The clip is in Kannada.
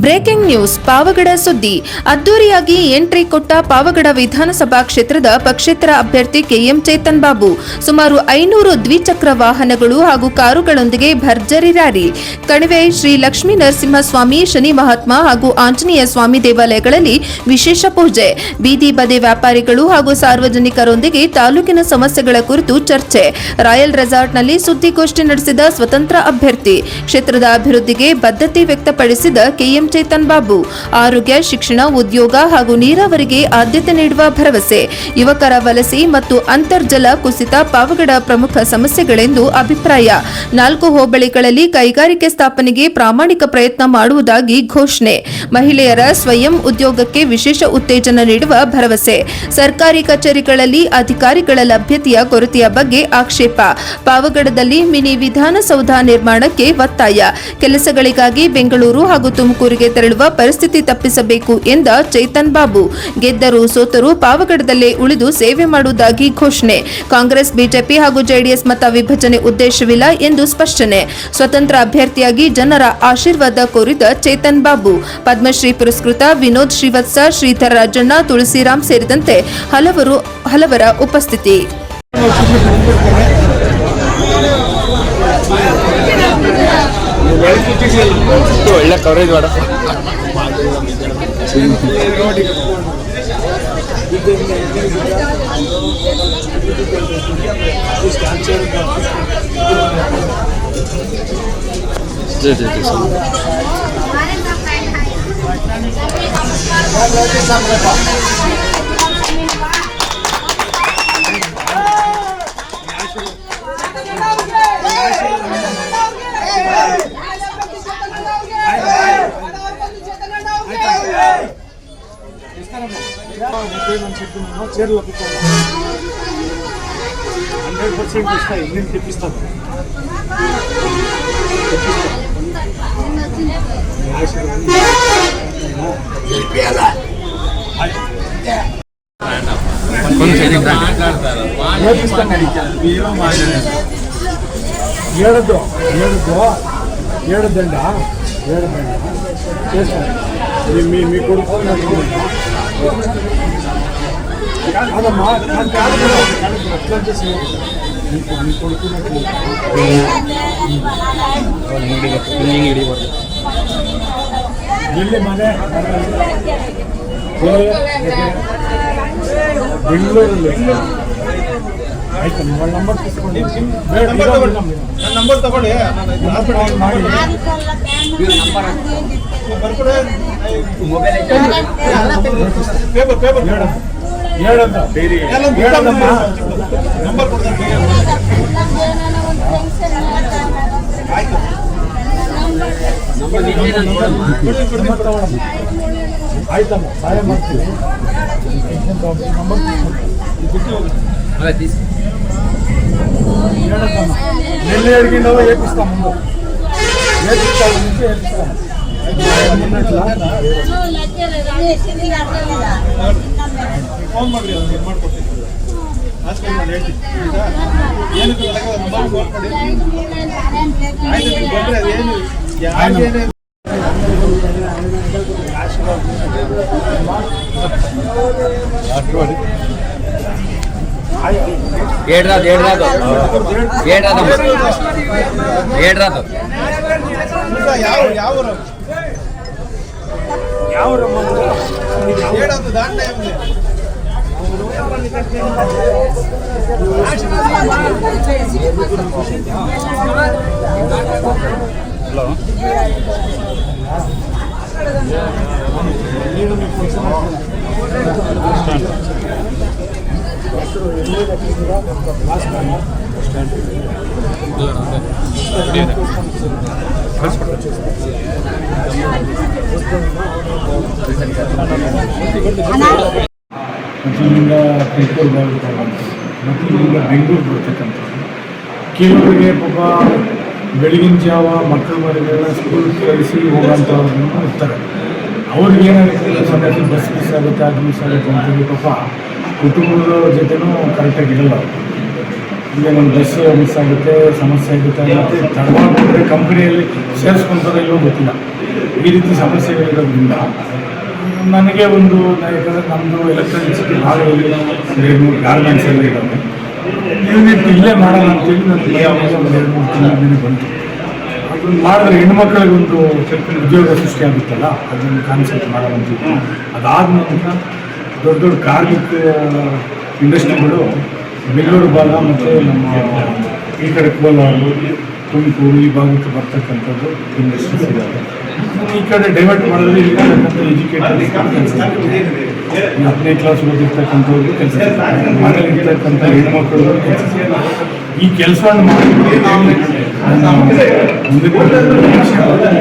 ಬ್ರೇಕಿಂಗ್ ನ್ಯೂಸ್ ಪಾವಗಡ ಸುದ್ದಿ ಅದ್ದೂರಿಯಾಗಿ ಎಂಟ್ರಿ ಕೊಟ್ಟ ಪಾವಗಡ ವಿಧಾನಸಭಾ ಕ್ಷೇತ್ರದ ಪಕ್ಷೇತರ ಅಭ್ಯರ್ಥಿ ಕೆಎಂ ಚೇತನ್ ಬಾಬು ಸುಮಾರು 500 ದ್ವಿಚಕ್ರ ವಾಹನಗಳು ಹಾಗೂ ಕಾರುಗಳೊಂದಿಗೆ ಭರ್ಜರಿ ರ್ಯಾಲಿ ಕಣಿವೆ ಶ್ರೀ ಲಕ್ಷ್ಮೀ ನರಸಿಂಹಸ್ವಾಮಿ ಶನಿ ಮಹಾತ್ಮ ಹಾಗೂ ಆಂಜನೇಯ ಸ್ವಾಮಿ ದೇವಾಲಯಗಳಲ್ಲಿ ವಿಶೇಷ ಪೂಜೆ ಬೀದಿ ಬದಿ ವ್ಯಾಪಾರಿಗಳು ಹಾಗೂ ಸಾರ್ವಜನಿಕರೊಂದಿಗೆ ತಾಲೂಕಿನ ಸಮಸ್ಯೆಗಳ ಕುರಿತು ಚರ್ಚೆ ರಾಯಲ್ ರೆಸಾರ್ಟ್ನಲ್ಲಿ ಸುದ್ದಿಗೋಷ್ಠಿ ನಡೆಸಿದ ಸ್ವತಂತ್ರ ಅಭ್ಯರ್ಥಿ ಕ್ಷೇತ್ರದ ಅಭಿವೃದ್ಧಿಗೆ ಬದ್ಧತೆ ವ್ಯಕ್ತಪಡಿಸಿದ ಕೆಎಂ ಚೇತನ್ ಬಾಬು ಆರೋಗ್ಯ ಶಿಕ್ಷಣ ಉದ್ಯೋಗ ಹಾಗೂ ನೀರಾವರಿಗೆ ಆದ್ಯತೆ ನೀಡುವ ಭರವಸೆ ಯುವಕರ ವಲಸೆ ಮತ್ತು ಅಂತರ್ಜಲ ಕುಸಿತ ಪಾವಗಡ ಪ್ರಮುಖ ಸಮಸ್ಯೆಗಳೆಂದು ಅಭಿಪ್ರಾಯ 4 ಹೋಬಳಿಗಳಲ್ಲಿ ಕೈಗಾರಿಕೆ ಸ್ಥಾಪನೆಗೆ ಪ್ರಾಮಾಣಿಕ ಪ್ರಯತ್ನ ಮಾಡುವುದಾಗಿ ಘೋಷಣೆ ಮಹಿಳೆಯರ ಸ್ವಯಂ ಉದ್ಯೋಗಕ್ಕೆ ವಿಶೇಷ ಉತ್ತೇಜನ ನೀಡುವ ಭರವಸೆ ಸರ್ಕಾರಿ ಕಚೇರಿಗಳಲ್ಲಿ ಅಧಿಕಾರಿಗಳ ಲಭ್ಯತೆಯ ಕೊರತೆಯ ಬಗ್ಗೆ ಆಕ್ಷೇಪ ಪಾವಗಡದಲ್ಲಿ ಮಿನಿ ವಿಧಾನಸೌಧ ನಿರ್ಮಾಣಕ್ಕೆ ಒತ್ತಾಯ ಕೆಲಸಗಳಿಗಾಗಿ ಬೆಂಗಳೂರು ಹಾಗೂ ತುಮಕೂರಿಗೆ ತೆರಳುವ ಪರಿಸ್ಥಿತಿ ತಪ್ಪಿಸಬೇಕು ಎಂದ ಚೇತನ್ ಬಾಬು ಗೆದ್ದರೂ ಸೋತರೂ ಪಾವಗಡದಲ್ಲೇ ಉಳಿದು ಸೇವೆ ಮಾಡುವುದಾಗಿ ಘೋಷಣೆ ಕಾಂಗ್ರೆಸ್ ಬಿಜೆಪಿ ಹಾಗೂ ಜೆಡಿಎಸ್ ಮತ ವಿಭಜನೆ ಉದ್ದೇಶವಿಲ್ಲ ಎಂದು ಸ್ಪಷ್ಟನೆ ಸ್ವತಂತ್ರ ಅಭ್ಯರ್ಥಿಯಾಗಿ ಜನರ ಆಶೀರ್ವಾದ ಕೋರಿದ ಚೇತನ್ ಬಾಬು ಪದ್ಮಶ್ರೀ ಪುರಸ್ಕೃತ ವಿನೋದ್ ಶ್ರೀವತ್ಸ ಶ್ರೀಧರ್ ರಾಜಣ್ಣ ತುಳಸಿರಾಮ್ ಸೇರಿದಂತೆ ಹಲವರ ಉಪಸ್ಥಿತಿ ಒಳ್ಳೆ ಕವರೇಜ್ ಮಾಡ చీరలు 100% ఇస్తాయి నేను తెప్పిస్తాను ఏడు దండ చేస్తాను మీ కొడుకు కాదమ్మా అట్లా చేసి మీ కొడుకు ಎಲ್ಲಿ ಮನೆ ಬೆಂಗಳೂರಲ್ಲಿ ಆಯ್ತು ನಿಮ್ಮ ನಂಬರ್ తీసుకొని ನಂಬರ್ ತಗೊಳ್ಳಿ ಮಾಡಿ ಪೇಪರ್ ಹೇಳಂತ ನಂಬರ್ ಕೊಡ್ತಾರೆ ಆಯ್ತು ಆಯ್ತಮ್ಮ ಸಹಾಯ ಮಾಡ್ತೀವಿ ಹೇಳತ್ತಮ್ಮ నెల్లి అడిగిన ఏపిస్తాం ముందు ఏపిస్తాను నుంచి ఏపిస్తాం ಫೋನ್ ಮಾಡಿ ಮಾಡ್ಕೊಡ್ತೀನಿ ಆಸ್ಕಲ್ ಮಾಡಿ ಹೇಳ್ತೀನಿ ಏನಕ್ಕೆ ನಂಬರ್ ಫೋನ್ ಮಾಡಿ ಆಯ್ತು ನೀವು ಬಂದರೆ ಅದೇನು ಯಾರು ಮತ್ತಿಲ್ಲಿಂದ ತುಮಕೂರು ಬರ್ತಕ್ಕಂಥದ್ದು ಮತ್ತು ಇಲ್ಲಿಂದ ಬೆಂಗಳೂರು ಬರ್ತಕ್ಕಂಥದ್ದು ಕೆಲವರಿಗೆ ಪಾಪ ಬೆಳಗಿನ ಜಾವ ಮಕ್ಕಳು ಮರಿಗೆಲ್ಲ ಸ್ಕೂಲ್ ಕಳಿಸಿ ಹೋಗೋಂಥವ್ರನ್ನು ಇರ್ತಾರೆ ಅವ್ರಿಗೇನಾಗುತ್ತೆ ಸಮಯಕ್ಕೆ ಬಸ್ ಮಿಸ್ ಆಗುತ್ತೆ ಅದು ಮಿಸ್ ಆಗುತ್ತೆ ಅಂತೇಳಿ ಪಾಪ ಕುಟುಂಬದ ಜೊತೆನೂ ಕರೆಕ್ಟಾಗಿ ಇರಲ್ಲ ಈಗ ನಮ್ಮ ಬಸ್ ಮಿಸ್ ಆಗುತ್ತೆ ಸಮಸ್ಯೆ ಆಗುತ್ತೆ ಮತ್ತು ತಡವಾಗ್ಬಿಟ್ರೆ ಕಂಪ್ನಿಯಲ್ಲಿ ಸೇರಿಸ್ಕೊಂತಾರೆ ಇಲ್ಲೋ ಗೊತ್ತಿಲ್ಲ ಈ ರೀತಿ ಸಮಸ್ಯೆಗಳಿರೋದ್ರಿಂದ ನನಗೆ ಒಂದು ಯಾಕಂದರೆ ನಮ್ಮದು ಎಲೆಕ್ಟ್ರಾನಿಕ್ಸಿಟಿ ಭಾಳ ಎರಡು ಗಾರ್ಮೆಂಟ್ಸ್ ಎಲ್ಲ ಇದ್ದಾವೆ. ಯೂನಿಟ್ ಇಲ್ಲೇ ಮಾಡೋಣ ಅಂತೇಳಿ ನನಗೆ ಒಂದು 2-3 ತಿಂಗಳಿಂದ ಬಂತು. ಅದನ್ನು ಮಾಡಿದ್ರೆ ಹೆಣ್ಮಕ್ಳಿಗೊಂದು ಉದ್ಯೋಗ ಸೃಷ್ಟಿ ಆಗುತ್ತಲ್ಲ, ಅದನ್ನು ಕಾನ್ಸೆಪ್ಟ್ ಮಾಡೋಣ ಅಂತಿತ್ತು. ಅದಾದ ನಂತರ ದೊಡ್ಡ ದೊಡ್ಡ ಕಾರ್ಮಿಕ ಇಂಡಸ್ಟ್ರಿಗಳು ಬೆಂಗಳೂರು ಭಾಗ ಮತ್ತು ನಮ್ಮ ಈ ಕಡೆ ಕೋಲಾರ, ತುಮಕೂರು ಈ ಭಾಗಕ್ಕೆ ಬರ್ತಕ್ಕಂಥದ್ದು ಇಂಡಸ್ಟ್ರೀಸ್ ಇದ್ದಾವೆ. ಈ ಕಡೆ ಡೈವರ್ಟ್ ಮಾಡಿದ್ರೆ ಇಲ್ಲಿರ್ತಕ್ಕಂಥ ಎಜುಕೇಟೆಡ್ ಕೆಲಸ, 10ನೇ ಕ್ಲಾಸ್ ಓದಿರ್ತಕ್ಕಂಥವ್ರು ಕೆಲಸ, ಮನೇಲಿ ಇರ್ತಕ್ಕಂಥ ಹೆಣ್ಮಕ್ಳು ಕೆಲಸ. ಈ ಕೆಲಸವನ್ನು ಮಾಡಿ ಮುಂದೆ ಕೆಲಸ ಮಾಡ್ತಾರೆ.